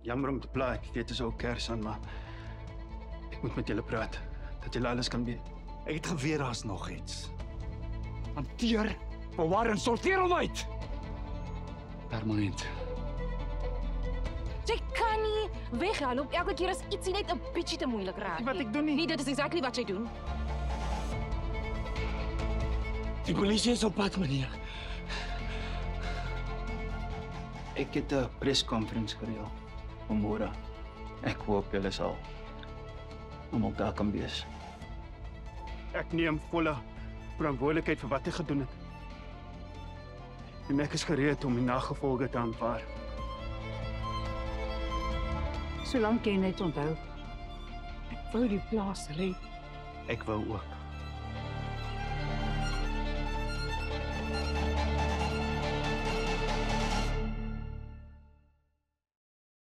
Jammer om te pla, ek weet dit is ook kers aan, maar ek moet met julle praat, dat julle alles kan weet. Ek het geweet daar's nog iets. Hanteer, bewaar en sorteer hom uit. Permanent. Jy kan nie weghaloop elke keer as ietsie net 'n bietjie te moeilik raak. Wat ek doen nie. Nee, dit is exactly wat jy doen. Die polisie is op pad, meneer. Ek het 'n perskonferensie gereël môre. Ek hoop julle sal almal daar kan wees. Ek neem volle verantwoordelikheid vir wat ek gedoen het. En ek is gereed om die nagevolge te aanvaar. Solank jy net onthou, ek wou die plaas red. Ek wou ook.